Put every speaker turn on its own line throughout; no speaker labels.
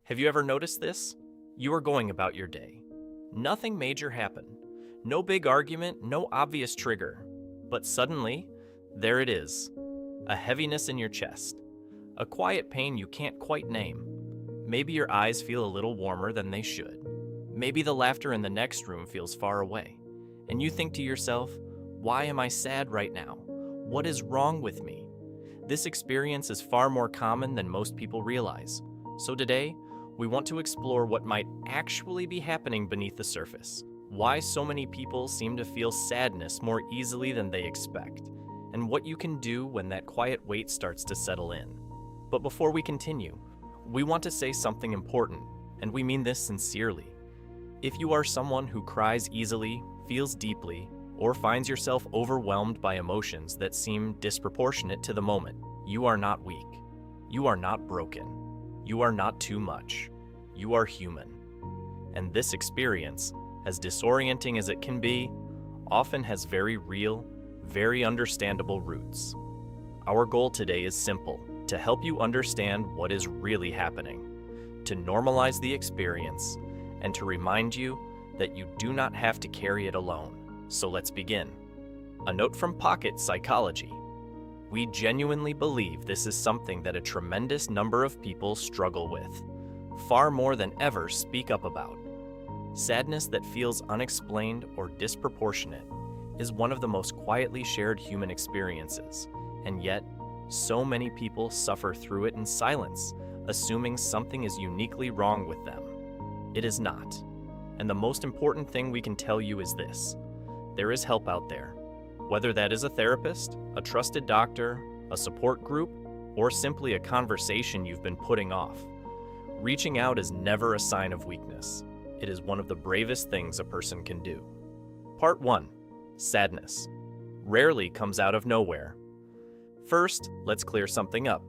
Have you ever noticed this? You are going about your day. Nothing major happened. No big argument, no obvious trigger. But suddenly, there it is. A heaviness in your chest. A quiet pain you can't quite name. Maybe your eyes feel a little warmer than they should. Maybe the laughter in the next room feels far away. And you think to yourself, why am I sad right now? What is wrong with me? This experience is far more common than most people realize. So today, we want to explore what might actually be happening beneath the surface. Why so many people seem to feel sadness more easily than they expect, and what you can do when that quiet weight starts to settle in. But before we continue, we want to say something important, and we mean this sincerely. If you are someone who cries easily, feels deeply, or finds yourself overwhelmed by emotions that seem disproportionate to the moment, you are not weak. You are not broken. You are not too much. You are human. And this experience, as disorienting as it can be, often has very real, very understandable roots. Our goal today is simple: to help you understand what is really happening, to normalize the experience, and to remind you that you do not have to carry it alone. So let's begin. A note from Pocket Psychology. We genuinely believe this is something that a tremendous number of people struggle with, far more than ever speak up about. Sadness that feels unexplained or disproportionate is one of the most quietly shared human experiences, and yet, so many people suffer through it in silence, assuming something is uniquely wrong with them. It is not. And the most important thing we can tell you is this: there is help out there. Whether that is a therapist, a trusted doctor, a support group, or simply a conversation you've been putting off, reaching out is never a sign of weakness. It is one of the bravest things a person can do. Part 1. Sadness. Rarely comes out of nowhere. First, let's clear something up.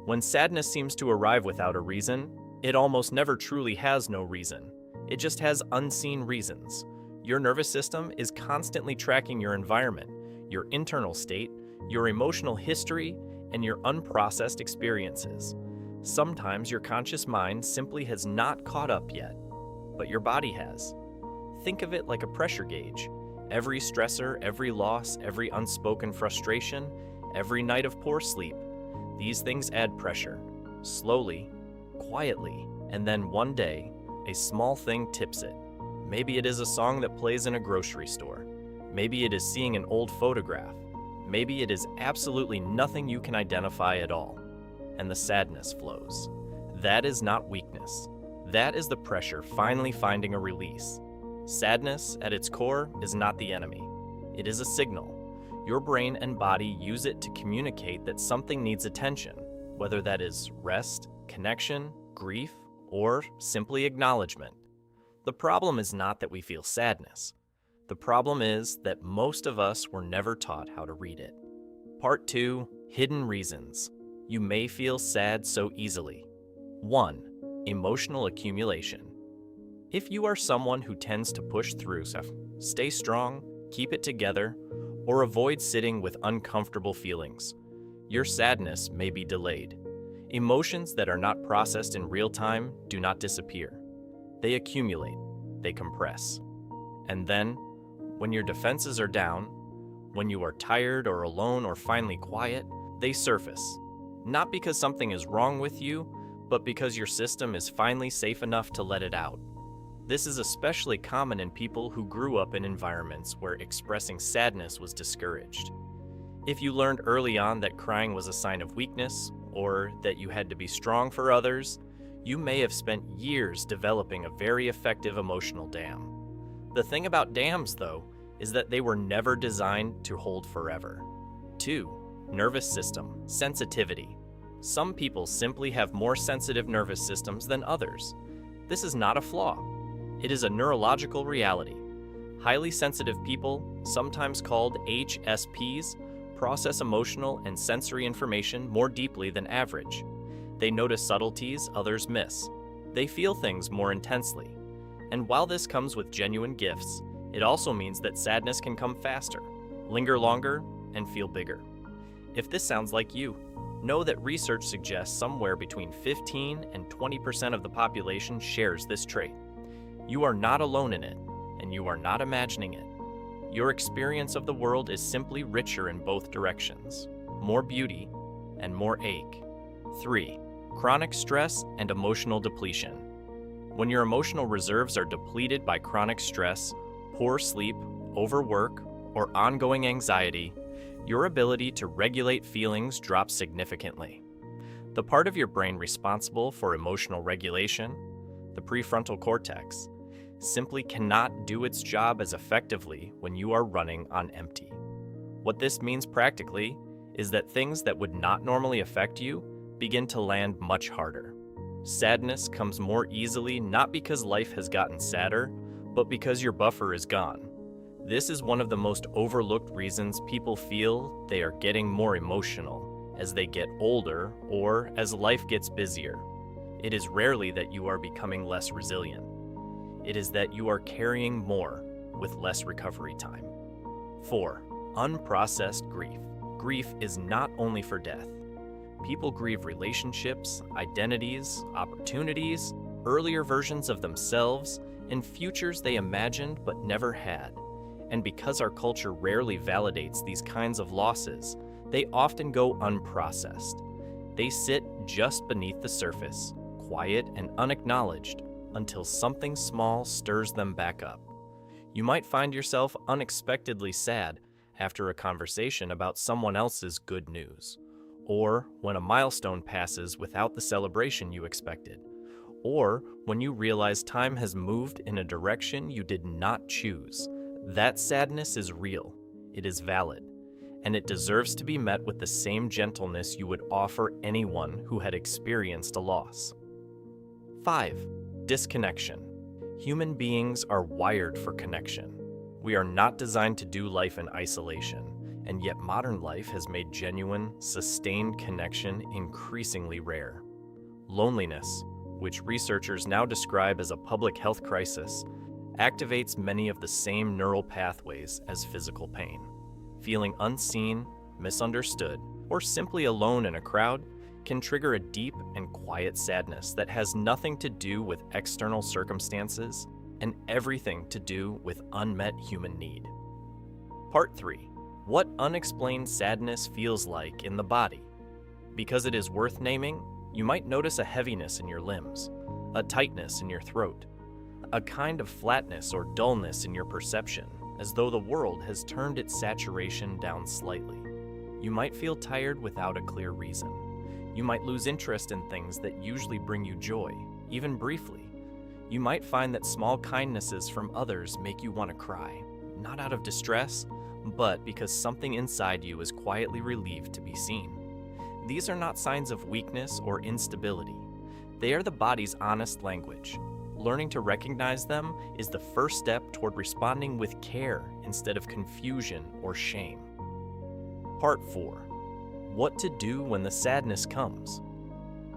When sadness seems to arrive without a reason, it almost never truly has no reason. It just has unseen reasons. Your nervous system is constantly tracking your environment, your internal state, your emotional history, and your unprocessed experiences. Sometimes your conscious mind simply has not caught up yet, but your body has. Think of it like a pressure gauge. Every stressor, every loss, every unspoken frustration, every night of poor sleep, these things add pressure. Slowly, quietly, and then one day, a small thing tips it. Maybe it is a song that plays in a grocery store. Maybe it is seeing an old photograph. Maybe it is absolutely nothing you can identify at all. And the sadness flows. That is not weakness. That is the pressure finally finding a release. Sadness, at its core, is not the enemy. It is a signal. Your brain and body use it to communicate that something needs attention, whether that is rest, connection, grief, or simply acknowledgement. The problem is not that we feel sadness. The problem is that most of us were never taught how to read it. Part 2. Hidden reasons. You may feel sad so easily. 1. Emotional accumulation. If you are someone who tends to push through stuff, stay strong, keep it together, or avoid sitting with uncomfortable feelings, your sadness may be delayed. Emotions that are not processed in real time do not disappear. They accumulate, they compress. And then, when your defenses are down, when you are tired or alone or finally quiet, they surface. Not because something is wrong with you, but because your system is finally safe enough to let it out. This is especially common in people who grew up in environments where expressing sadness was discouraged. If you learned early on that crying was a sign of weakness, or that you had to be strong for others, you may have spent years developing a very effective emotional dam. The thing about dams, though, is that they were never designed to hold forever. 2. Nervous system, sensitivity. Some people simply have more sensitive nervous systems than others. This is not a flaw. It is a neurological reality. Highly sensitive people, sometimes called HSPs, process emotional and sensory information more deeply than average. They notice subtleties others miss. They feel things more intensely. And while this comes with genuine gifts, it also means that sadness can come faster, linger longer, and feel bigger. If this sounds like you, know that research suggests somewhere between 15 and 20% of the population shares this trait. You are not alone in it, and you are not imagining it. Your experience of the world is simply richer in both directions, more beauty and more ache. 3. Chronic stress and emotional depletion. When your emotional reserves are depleted by chronic stress, poor sleep, overwork, or ongoing anxiety, your ability to regulate feelings drops significantly. The part of your brain responsible for emotional regulation, the prefrontal cortex, simply cannot do its job as effectively when you are running on empty. What this means practically is that things that would not normally affect you begin to land much harder. Sadness comes more easily not because life has gotten sadder, but because your buffer is gone. This is one of the most overlooked reasons people feel they are getting more emotional as they get older or as life gets busier. It is rarely that you are becoming less resilient. It is that you are carrying more with less recovery time. 4. Unprocessed grief. Grief is not only for death. People grieve relationships, identities, opportunities, earlier versions of themselves, and futures they imagined but never had. And because our culture rarely validates these kinds of losses, they often go unprocessed. They sit just beneath the surface, quiet and unacknowledged, until something small stirs them back up. You might find yourself unexpectedly sad after a conversation about someone else's good news, or when a milestone passes without the celebration you expected, or when you realize time has moved in a direction you did not choose. That sadness is real, it is valid, and it deserves to be met with the same gentleness you would offer anyone who had experienced a loss. 5. Disconnection. Human beings are wired for connection. We are not designed to do life in isolation, and yet modern life has made genuine, sustained connection increasingly rare. Loneliness, which researchers now describe as a public health crisis, activates many of the same neural pathways as physical pain. Feeling unseen, misunderstood, or simply alone in a crowd can trigger a deep and quiet sadness that has nothing to do with external circumstances and everything to do with unmet human need. Part 3. What unexplained sadness feels like in the body. Because it is worth naming, you might notice a heaviness in your limbs, a tightness in your throat, a kind of flatness or dullness in your perception, as though the world has turned its saturation down slightly. You might feel tired without a clear reason. You might lose interest in things that usually bring you joy, even briefly. You might find that small kindnesses from others make you want to cry, not out of distress, but because something inside you is quietly relieved to be seen. These are not signs of weakness or instability. They are the body's honest language. Learning to recognize them is the first step toward responding with care instead of confusion or shame. Part 4. What to do when the sadness comes.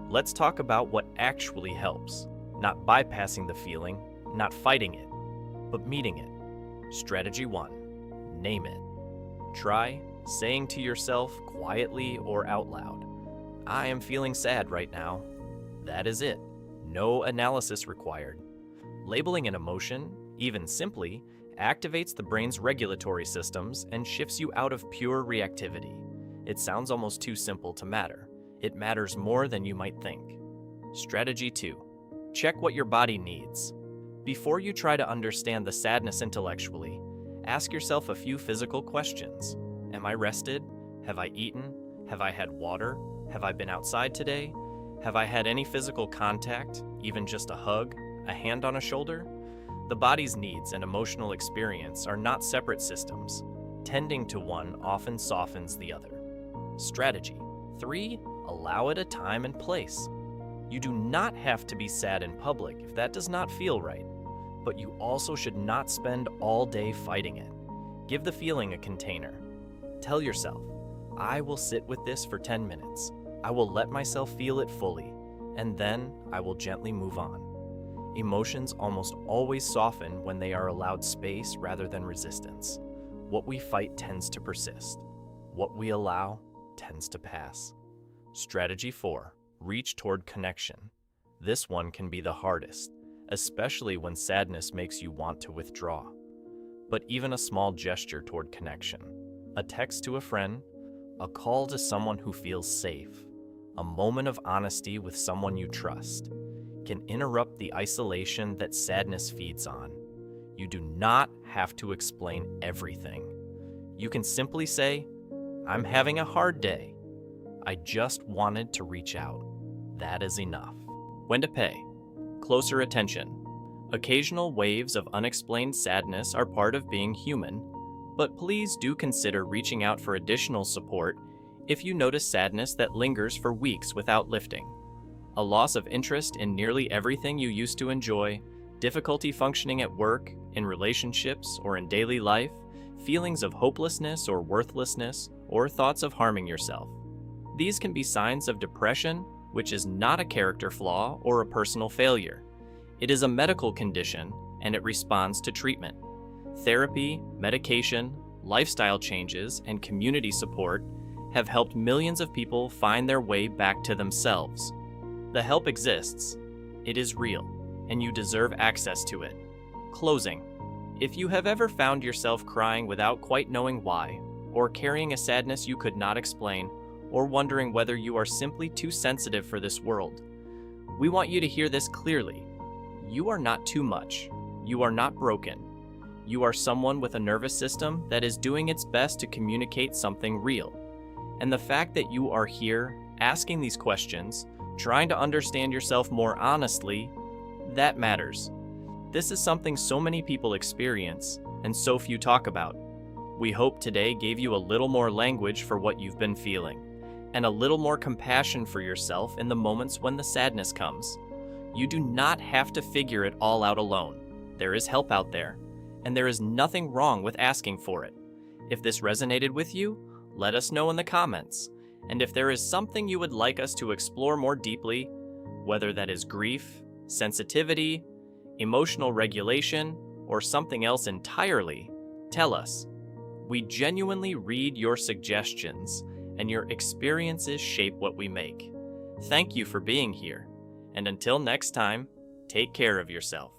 Let's talk about what actually helps, not bypassing the feeling, not fighting it, but meeting it. Strategy 1. Name it. Try saying to yourself quietly or out loud, "I am feeling sad right now." That is it. No analysis required. Labeling an emotion, even simply, activates the brain's regulatory systems and shifts you out of pure reactivity. It sounds almost too simple to matter. It matters more than you might think. Strategy 2. Check what your body needs. Before you try to understand the sadness intellectually, ask yourself a few physical questions. Am I rested? Have I eaten? Have I had water? Have I been outside today? Have I had any physical contact, even just a hug, a hand on a shoulder? The body's needs and emotional experience are not separate systems. Tending to one often softens the other. Strategy 3. Allow it a time and place. You do not have to be sad in public if that does not feel right, but you also should not spend all day fighting it. Give the feeling a container. Tell yourself, "I will sit with this for 10 minutes. I will let myself feel it fully, and then I will gently move on." Emotions almost always soften when they are allowed space rather than resistance. What we fight tends to persist. What we allow tends to pass. Strategy 4. Reach toward connection. This one can be the hardest, especially when sadness makes you want to withdraw. But even a small gesture toward connection, a text to a friend, a call to someone who feels safe, a moment of honesty with someone you trust, can interrupt the isolation that sadness feeds on. You do not have to explain everything. You can simply say, "I'm having a hard day. I just wanted to reach out." That is enough. When to pay closer attention. Occasional waves of unexplained sadness are part of being human, but please do consider reaching out for additional support if you notice sadness that lingers for weeks without lifting. A loss of interest in nearly everything you used to enjoy, difficulty functioning at work, in relationships, or in daily life, feelings of hopelessness or worthlessness, or thoughts of harming yourself. These can be signs of depression, which is not a character flaw or a personal failure. It is a medical condition, and it responds to treatment. Therapy, medication, lifestyle changes, and community support have helped millions of people find their way back to themselves. The help exists, it is real, and you deserve access to it. Closing. If you have ever found yourself crying without quite knowing why, or carrying a sadness you could not explain, or wondering whether you are simply too sensitive for this world, we want you to hear this clearly. You are not too much. You are not broken. You are someone with a nervous system that is doing its best to communicate something real. And the fact that you are here, asking these questions, trying to understand yourself more honestly, that matters. This is something so many people experience, and so few talk about. We hope today gave you a little more language for what you've been feeling, and a little more compassion for yourself in the moments when the sadness comes. You do not have to figure it all out alone. There is help out there, and there is nothing wrong with asking for it. If this resonated with you, let us know in the comments. And if there is something you would like us to explore more deeply, whether that is grief, sensitivity, emotional regulation, or something else entirely, tell us. We genuinely read your suggestions, and your experiences shape what we make. Thank you for being here, and until next time, take care of yourself.